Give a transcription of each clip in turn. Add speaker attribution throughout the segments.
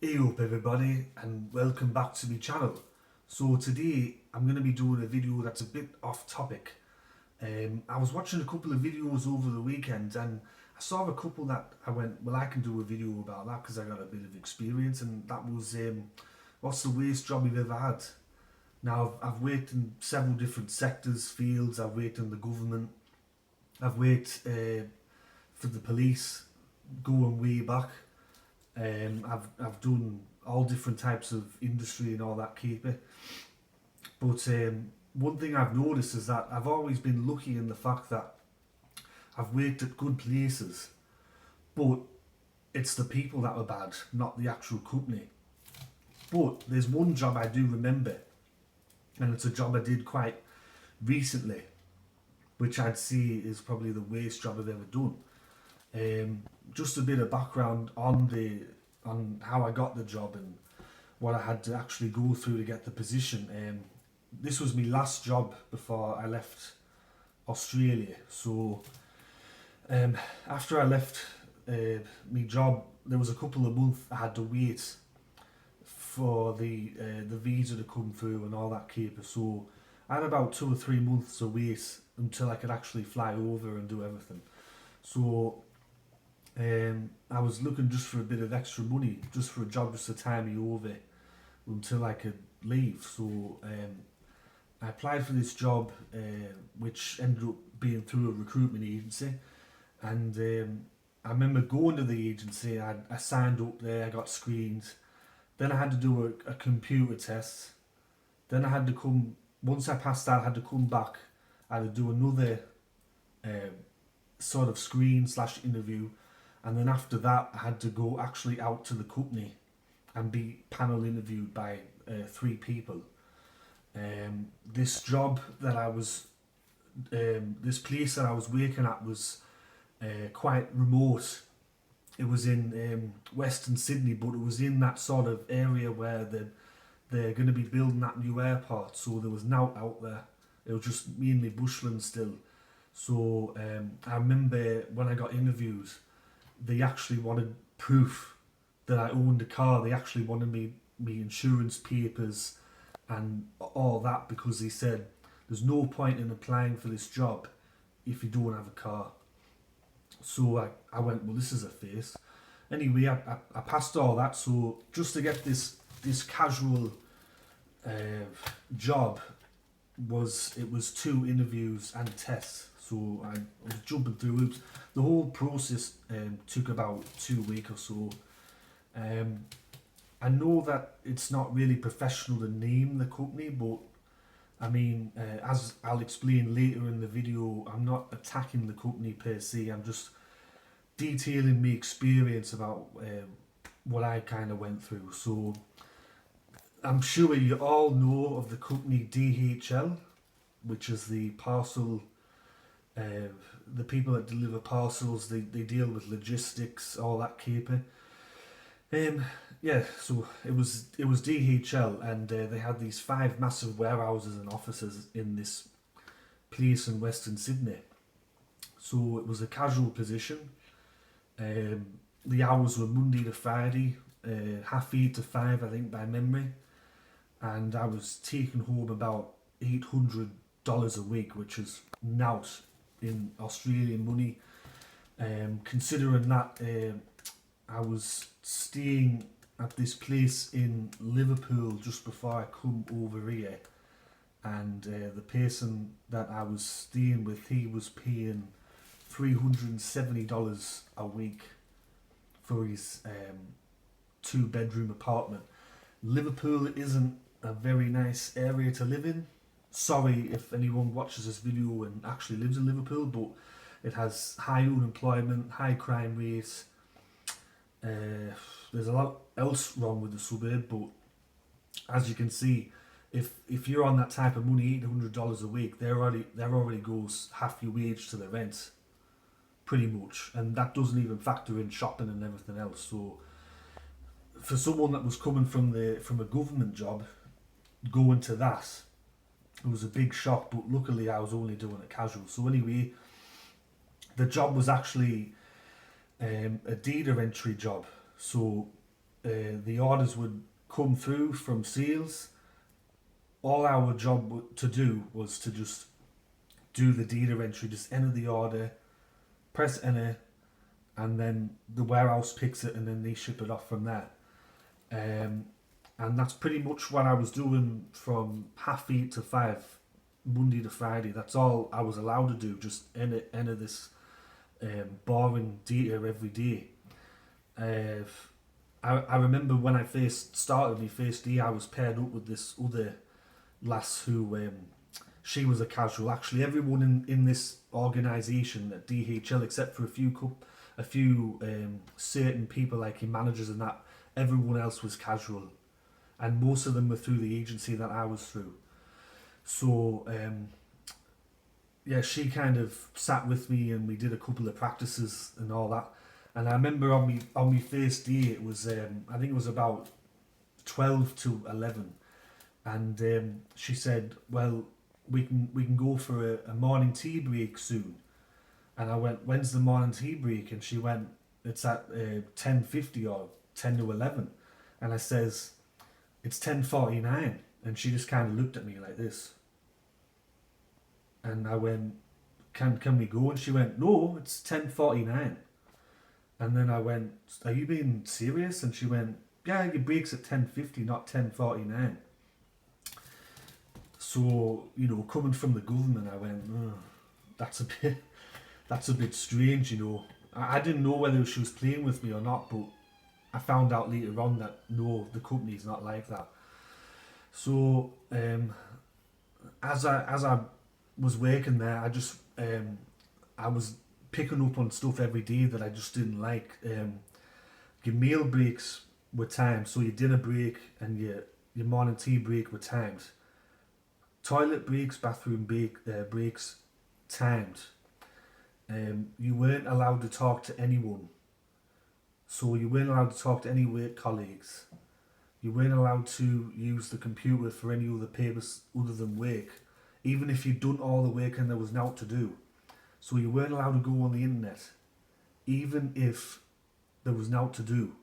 Speaker 1: Hey up everybody and welcome back to my channel. So today I'm going to be doing a video that's a bit off topic. I was watching a couple of videos over the weekend and I saw a couple that I went, well, I can do a video about that because I got a bit of experience, and that was what's the worst job you've ever had? Now I've worked in several different sectors, fields. I've worked in the government, I've worked for the police going way back. I've done all different types of industry and all that keeper. But one thing I've noticed is that I've always been lucky in the fact that I've worked at good places, but it's the people that were bad, not the actual company. But there's one job I do remember, and it's a job I did quite recently, which I'd say is probably the worst job I've ever done. Just a bit of background on how I got the job and what I had to actually go through to get the position. This was my last job before I left Australia. So after I left my job, there was a couple of months I had to wait for the visa to come through and all that caper. So I had about 2 or 3 months to wait until I could actually fly over and do everything. So I was looking just for a bit of extra money, just for a job just to tie me over until I could leave. So I applied for this job, which ended up being through a recruitment agency. And I remember going to the agency, I signed up there, I got screened. Then I had to do a computer test. Then I had to come, once I passed that, I had to come back. I had to do another um, sort of screen slash interview, and then after that I had to go actually out to the company and be panel interviewed by 3 people. This job that I was, this place that I was working at was quite remote. It was in Western Sydney, but it was in that sort of area where they're going to be building that new airport, so there was nought out there. It was just mainly bushland still. So I remember when I got interviews, they actually wanted proof that I owned a car. They actually wanted me insurance papers and all that, because they said there's no point in applying for this job if you don't have a car. So I went, well, this is a face. Anyway, I passed all that. So just to get this casual uh, job, it was 2 interviews and tests. So I was jumping through hoops. The whole process took about 2 weeks or so. Um, I know that it's not really professional to name the company, but I mean, as I'll explain later in the video, I'm not attacking the company per se. I'm just detailing my experience about what I kind of went through. So I'm sure you all know of the company DHL, which is the parcel, uh, the people that deliver parcels. They deal with logistics, all that caper. Um, yeah, so it was DHL, and they had these 5 massive warehouses and offices in this place in Western Sydney. So it was a casual position. Um, the hours were Monday to Friday, 8:30 to 5, I think, by memory, and I was taking home about $800 a week, which is nout in Australian money. Considering that I was staying at this place in Liverpool just before I come over here, and the person that I was staying with, he was paying $370 a week for his 2 bedroom apartment. Liverpool isn't a very nice area to live in. Sorry if anyone watches this video and actually lives in Liverpool, but it has high unemployment, high crime rates. There's a lot else wrong with the suburb, but as you can see, if you're on that type of money, $800 a week, there already goes half your wage to the rent, pretty much, and that doesn't even factor in shopping and everything else. So for someone that was coming from a government job, going to that, it was a big shock. But luckily, I was only doing it casual. So anyway, the job was actually a data entry job. So the orders would come through from sales. All our job to do was to just do the data entry, just enter the order, press enter, and then the warehouse picks it and then they ship it off from there. And that's pretty much what I was doing from 8:30 to 5, Monday to Friday. That's all I was allowed to do, just enter this boring data every day. I remember when I first started my first day, I was paired up with this other lass who she was a casual. Actually, everyone in this organisation at DHL, except for a few certain people like your managers and that, everyone else was casual, and most of them were through the agency that I was through. So yeah, she kind of sat with me and we did a couple of practices and all that. And I remember on my first day, it was I think it was about 12 to 11, and she said, "Well, we can go for a morning tea break soon." And I went, "When's the morning tea break?" And she went, "It's at 10:50 or 10 to 11." And I says, "It's 10:49." And she just kind of looked at me like this. And I went, can we go?" And she went, "No, it's 10:49." And then I went, "Are you being serious?" And she went, "Yeah, your break's at 10:50, not 10:49. So, coming from the government, I went, "Oh, that's a bit strange, I didn't know whether she was playing with me or not, but I found out later on that no, the company's not like that. So, as I was working there, I was picking up on stuff every day that I just didn't like. Your meal breaks were timed, so your dinner break and your morning tea break were timed. Toilet breaks, bathroom breaks, timed. You weren't allowed to talk to anyone. So you weren't allowed to talk to any work colleagues. You weren't allowed to use the computer for any other purpose other than work, even if you'd done all the work and there was naught to do. So you weren't allowed to go on the internet, even if there was naught to do.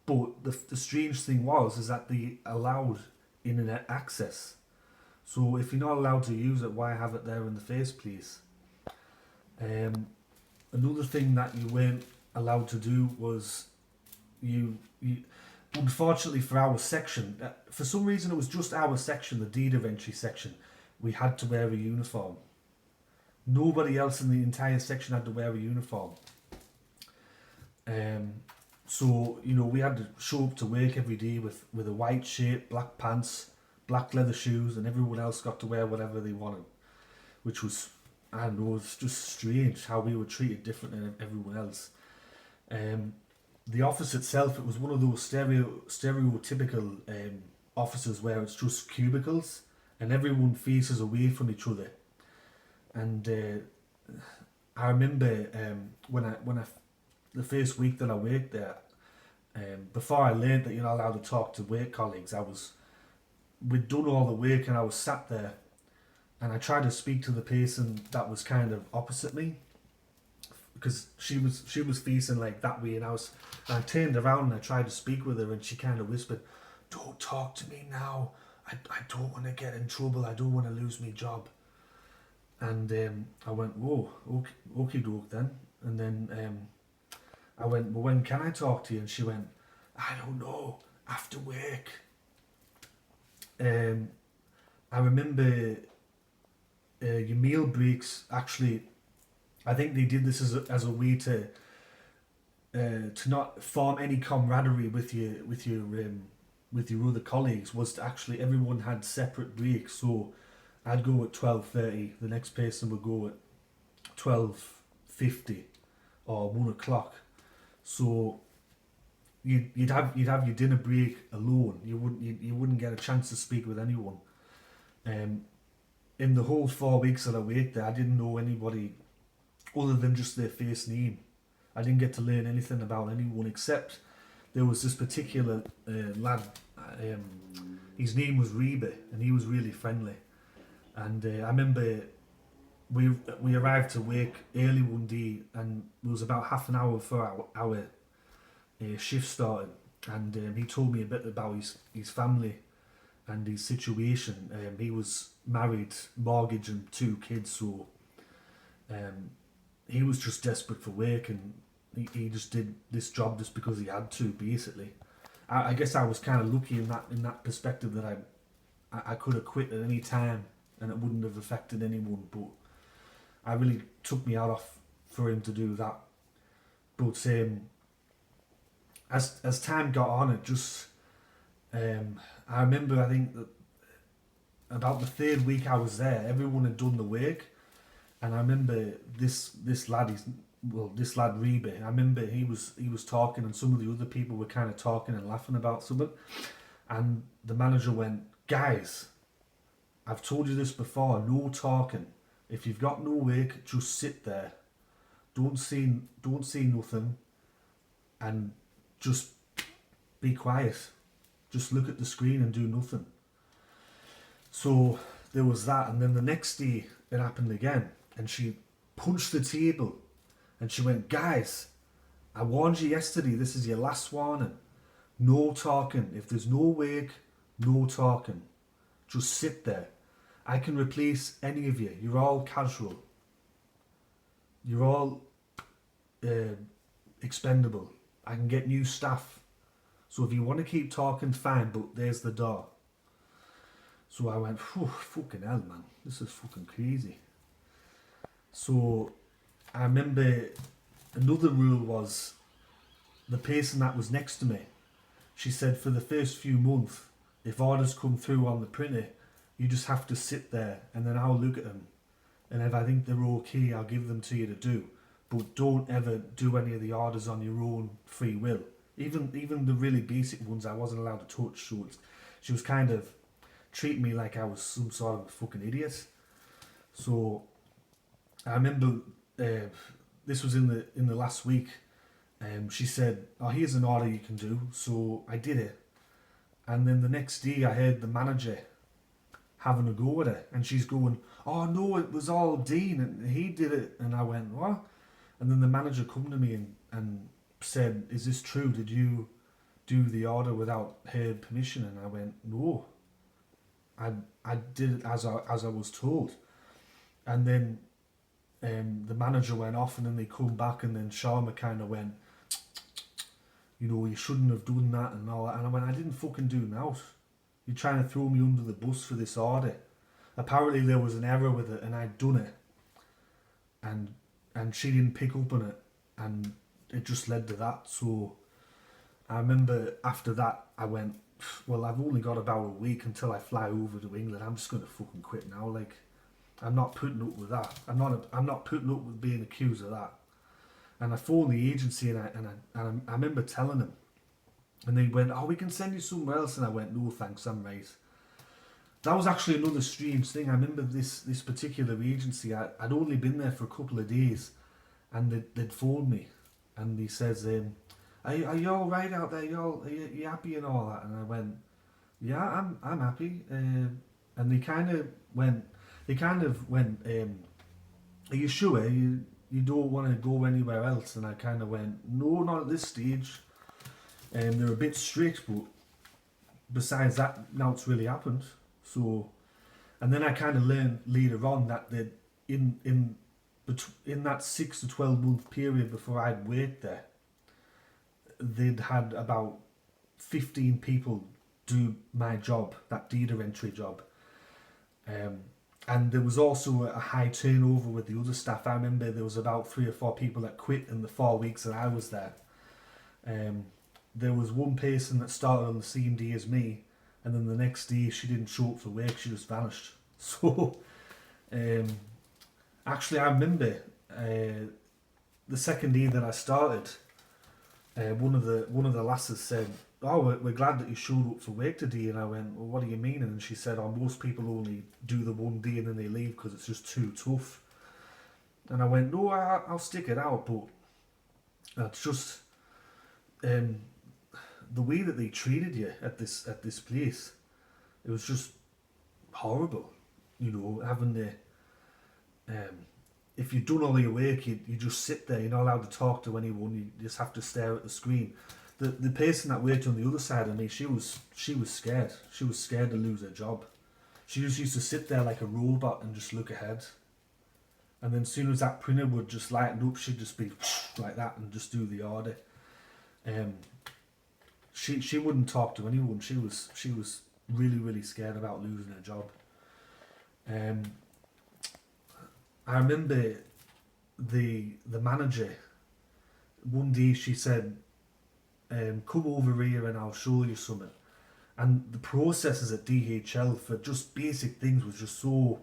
Speaker 1: But the strange thing is that they allowed internet access. So if you're not allowed to use it, why have it there in the first place? Another thing that you weren't allowed to do was you unfortunately for our section, for some reason it was just our section, the data entry section, we had to wear a uniform. Nobody else in the entire section had to wear a uniform. So, we had to show up to work every day with a white shirt, black pants, black leather shoes, and everyone else got to wear whatever they wanted, which was, I don't know, it's just strange how we were treated different than everyone else. The office itself, it was one of those stereotypical offices where it's just cubicles and everyone faces away from each other. And I remember the first week that I worked there, before I learned that you're not allowed to talk to work colleagues, we'd done all the work and I was sat there and I tried to speak to the person that was kind of opposite me, because she was facing like that way, and I turned around and I tried to speak with her and she kind of whispered, "Don't talk to me now. I don't want to get in trouble. I don't want to lose my job." And I went, "Whoa, okay doke then." And then I went, "Well, when can I talk to you?" And she went, "I don't know, after work." I remember your meal breaks, actually, I think they did this as a way to not form any camaraderie with your other colleagues, was to actually, everyone had separate breaks. So I'd go at 12:30, the next person would go at 12:50 or 1 o'clock. So you'd have your dinner break alone. You wouldn't get a chance to speak with anyone. In the whole 4 weeks that I worked there, I didn't know anybody other than just their first name. I didn't get to learn anything about anyone, except there was this particular lad. His name was Reba, and he was really friendly. And I remember we arrived to work early one day, and it was about half an hour before our shift started. and he told me a bit about his family and his situation. He was married, mortgage, and 2 kids, so um, he was just desperate for work, and he just did this job just because he had to, basically. I guess I was kind of lucky in that perspective that I could have quit at any time and it wouldn't have affected anyone, but I really took me out off for him to do that. But as time got on, it just I remember, I think that about the 3rd week I was there, everyone had done the work, and I remember this lad, this lad Rebe, I remember he was talking, and some of the other people were kind of talking and laughing about something, and the manager went, "Guys, I've told you this before, no talking. If you've got no work, just sit there. Don't say nothing, and just be quiet. Just look at the screen and do nothing." So there was that, and then the next day it happened again, and she punched the table, and she went, "Guys, I warned you yesterday, this is your last warning. No talking. If there's no work, no talking. Just sit there. I can replace any of you. You're all casual. You're all expendable. I can get new staff. So if you want to keep talking, fine, but there's the door." So I went, "Phew, fucking hell, man. This is fucking crazy." So I remember another rule was the person that was next to me, she said for the first few months, if orders come through on the printer, you just have to sit there and then I'll look at them. And if I think they're okay, I'll give them to you to do. But don't ever do any of the orders on your own free will. Even the really basic ones I wasn't allowed to touch. So she was kind of treating me like I was some sort of a fucking idiot. So I remember this was in the last week. She said, "Oh, here's an order you can do." So I did it, and then the next day I heard the manager having a go at her, and she's going, "Oh no, it was all Dean and he did it." And I went, "What?" And then the manager come to me and said, "Is this true? Did you do the order without her permission?" And I went, "No, I did it as I was told." And then the manager went off, and then they come back, and then Sharma kind of went, "You shouldn't have done that," and all that. And I went, "I didn't fucking do nout. You're trying to throw me under the bus for this order." Apparently there was an error with it, and I'd done it, and she didn't pick up on it, and it just led to that. So I remember after that I went, "Well, I've only got about a week until I fly over to England. I'm just going to fucking quit now. Like, I'm not putting up with that. I'm not putting up with being accused of that." And I phoned the agency, and I remember telling them, and they went, "Oh, we can send you somewhere else." And I went, "No thanks, I'm right." That was actually another strange thing. I remember this particular agency, I'd only been there for a couple of days, and they'd phoned me, and he says, are you all right out there? Are you happy and all that?" And I went, "Yeah, I'm happy." And they kind of went, "Are you sure you don't want to go anywhere else?" And I kind of went, "No, not at this stage." They're a bit strict, but besides that, now it's really happened. So, and then I kind of learned later on that in that 6 to 12 month period before I'd worked there, they'd had about 15 people do my job, that data entry job. And there was also a high turnover with the other staff. I remember there was about 3 or 4 people that quit in the 4 weeks that I was there. There was one person that started on the same day as me, and then the next day she didn't show up for work, she just vanished. So, actually I remember the second day that I started, one of the lasses said, "Oh, we're glad that you showed up for work today." And I went, "Well, what do you mean?" And she said, "Oh, most people only do the one day and then they leave because it's just too tough." And I went, "No, I'll stick it out, but it's just the way that they treated you at this place. It was just horrible, having the if you've done all your work, you just sit there. You're not allowed to talk to anyone. You just have to stare at the screen. the person that worked on the other side of me, she was scared. She was scared to lose her job. She just used to sit there like a robot and just look ahead. And then as soon as that printer would just lighten up, she'd just be like that and just do the order. She wouldn't talk to anyone. She was really scared about losing her job. I remember the manager one day, she said, come over here and I'll show you something. And the processes at DHL for just basic things was just so,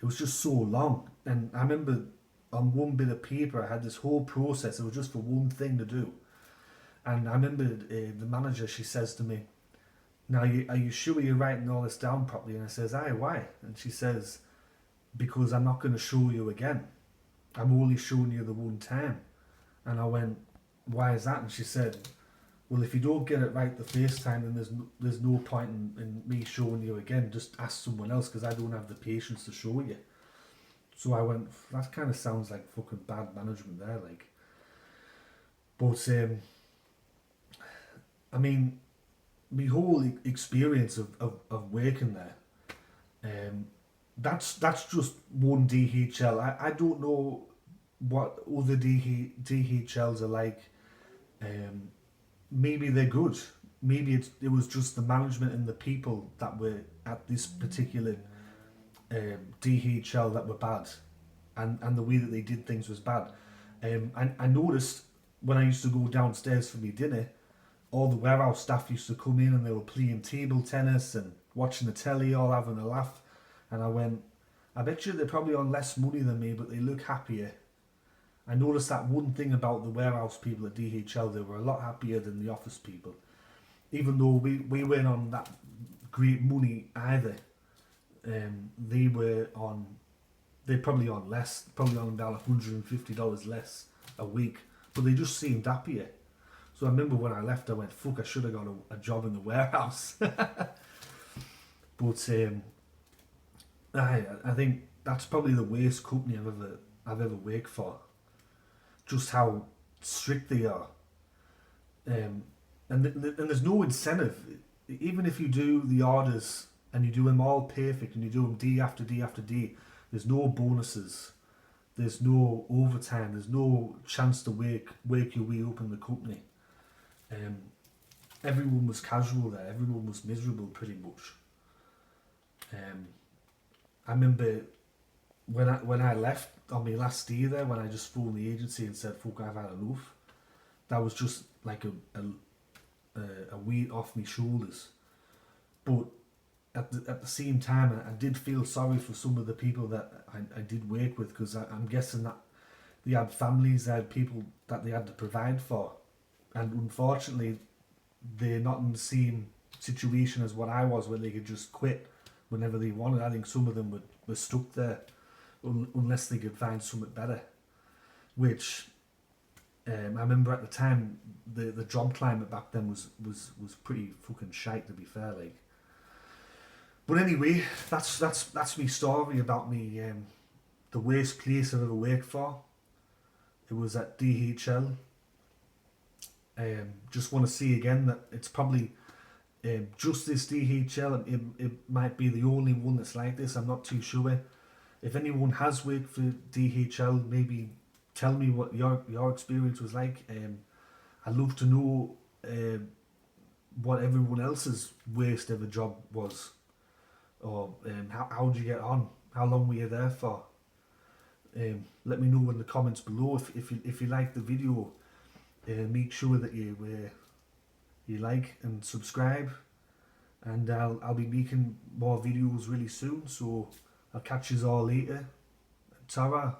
Speaker 1: it was just so long. And I remember on one bit of paper I had this whole process. It was just for one thing to do. And I remember the manager, she says to me, now are you sure you're writing all this down properly? And I says, aye, why? And she says, because I'm not going to show you again. I'm only showing you the one time. And I went, why is that? And she said, well, if you don't get it right the first time, then there's no point in me showing you again. Just ask someone else, because I don't have the patience to show you. So I went, that kind of sounds like fucking bad management there, like. But I mean, my whole experience of working there, that's just one DHL. I don't know what other DHLs are like. Maybe they're good. Maybe it was just the management and the people that were at this particular DHL that were bad, and the way that they did things was bad. I noticed when I used to go downstairs for my dinner, all the warehouse staff used to come in and they were playing table tennis and watching the telly, all having a laugh. And I went, I bet you they're probably on less money than me, but they look happier. I noticed that one thing about the warehouse people at DHL, they were a lot happier than the office people. Even though we weren't on that great money either, they probably on less, probably on about $150 less a week, but they just seemed happier. So I remember when I left, I went, fuck, I should have got a job in the warehouse. But I think that's probably the worst company I've ever worked for. Just how strict they are, and there's no incentive. Even if you do the orders and you do them all perfect and you do them day after day after day, there's no bonuses, there's no overtime, there's no chance to work your way up in the company. Everyone was casual there. Everyone was miserable, pretty much. I remember when I left on my last day there, when I just phoned the agency and said, "Fuck, I've had enough." That was just like a weight off my shoulders. But at the same time, I did feel sorry for some of the people that I did work with, because I'm guessing that they had families, they had people that they had to provide for. And unfortunately, they're not in the same situation as what I was, where they could just quit whenever they wanted. I think some of them were stuck there unless they could find something better. Which I remember at the time, the job climate back then was pretty fucking shite, to be fair. Like, but anyway, that's me story about me. The worst place I've ever worked for. It was at DHL. Just want to say again that it's probably just this DHL. It might be the only one that's like this. I'm not too sure. If anyone has worked for DHL, maybe tell me what your experience was like. I'd love to know what everyone else's worst ever job was, or how did you get on? How long were you there for? Let me know in the comments below. If you like the video. Make sure that you like and subscribe, and I'll be making more videos really soon, so I'll catch you all later. Ta-ra.